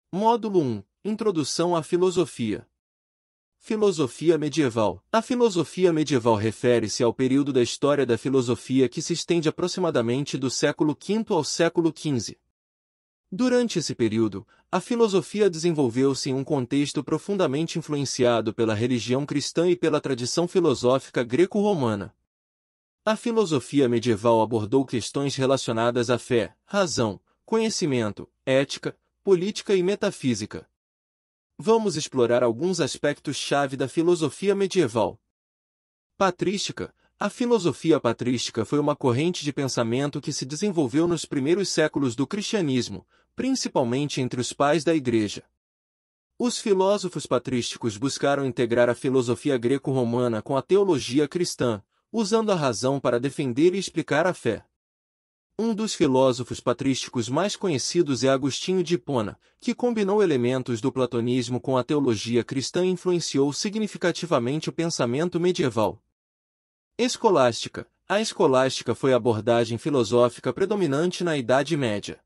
Módulo 1. Introdução à filosofia. Filosofia medieval. A filosofia medieval refere-se ao período da história da filosofia que se estende aproximadamente do século V ao século XV. Durante esse período, a filosofia desenvolveu-se em um contexto profundamente influenciado pela religião cristã e pela tradição filosófica greco-romana. A filosofia medieval abordou questões relacionadas à fé, razão, conhecimento, ética, política e metafísica. Vamos explorar alguns aspectos-chave da filosofia medieval. Patrística. A filosofia patrística foi uma corrente de pensamento que se desenvolveu nos primeiros séculos do cristianismo, principalmente entre os pais da Igreja. Os filósofos patrísticos buscaram integrar a filosofia greco-romana com a teologia cristã, usando a razão para defender e explicar a fé. Um dos filósofos patrísticos mais conhecidos é Agostinho de Hipona, que combinou elementos do platonismo com a teologia cristã e influenciou significativamente o pensamento medieval. Escolástica. A escolástica foi a abordagem filosófica predominante na Idade Média.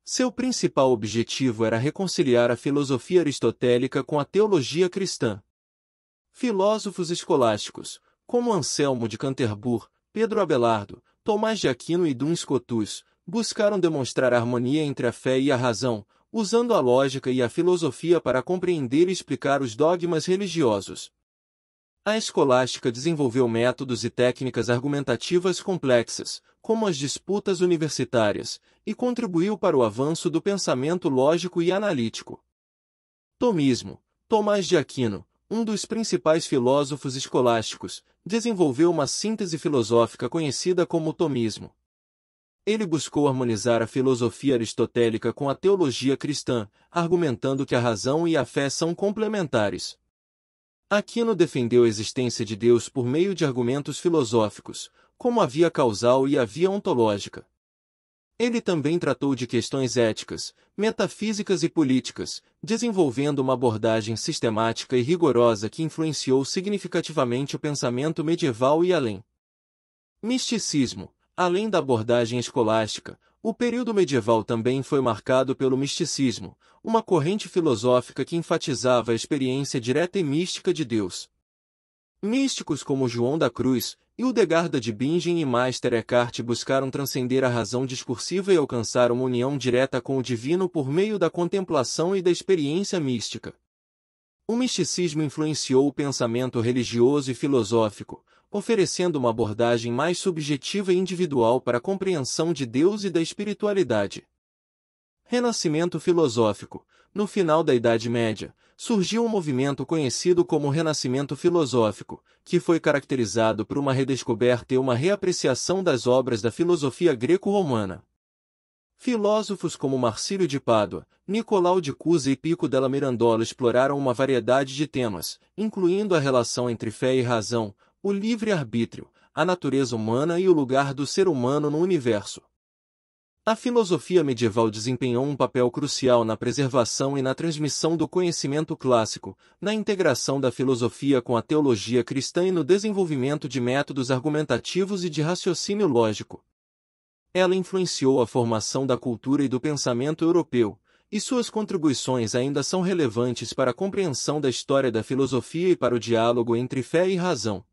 Seu principal objetivo era reconciliar a filosofia aristotélica com a teologia cristã. Filósofos escolásticos, como Anselmo de Canterbury, Pedro Abelardo, Tomás de Aquino e Duns Scotus, buscaram demonstrar a harmonia entre a fé e a razão, usando a lógica e a filosofia para compreender e explicar os dogmas religiosos. A escolástica desenvolveu métodos e técnicas argumentativas complexas, como as disputas universitárias, e contribuiu para o avanço do pensamento lógico e analítico. Tomismo. Tomás de Aquino, um dos principais filósofos escolásticos, desenvolveu uma síntese filosófica conhecida como tomismo. Ele buscou harmonizar a filosofia aristotélica com a teologia cristã, argumentando que a razão e a fé são complementares. Aquino defendeu a existência de Deus por meio de argumentos filosóficos, como a via causal e a via ontológica. Ele também tratou de questões éticas, metafísicas e políticas, desenvolvendo uma abordagem sistemática e rigorosa que influenciou significativamente o pensamento medieval e além. Misticismo. Além da abordagem escolástica, o período medieval também foi marcado pelo misticismo, uma corrente filosófica que enfatizava a experiência direta e mística de Deus. Místicos como João da Cruz, Hildegard de Bingen e Meister Eckhart buscaram transcender a razão discursiva e alcançar uma união direta com o divino por meio da contemplação e da experiência mística. O misticismo influenciou o pensamento religioso e filosófico, oferecendo uma abordagem mais subjetiva e individual para a compreensão de Deus e da espiritualidade. Renascimento filosófico. No final da Idade Média, surgiu um movimento conhecido como Renascimento Filosófico, que foi caracterizado por uma redescoberta e uma reapreciação das obras da filosofia greco-romana. Filósofos como Marcílio de Pádua, Nicolau de Cusa e Pico della Mirandola exploraram uma variedade de temas, incluindo a relação entre fé e razão, o livre-arbítrio, a natureza humana e o lugar do ser humano no universo. A filosofia medieval desempenhou um papel crucial na preservação e na transmissão do conhecimento clássico, na integração da filosofia com a teologia cristã e no desenvolvimento de métodos argumentativos e de raciocínio lógico. Ela influenciou a formação da cultura e do pensamento europeu, e suas contribuições ainda são relevantes para a compreensão da história da filosofia e para o diálogo entre fé e razão.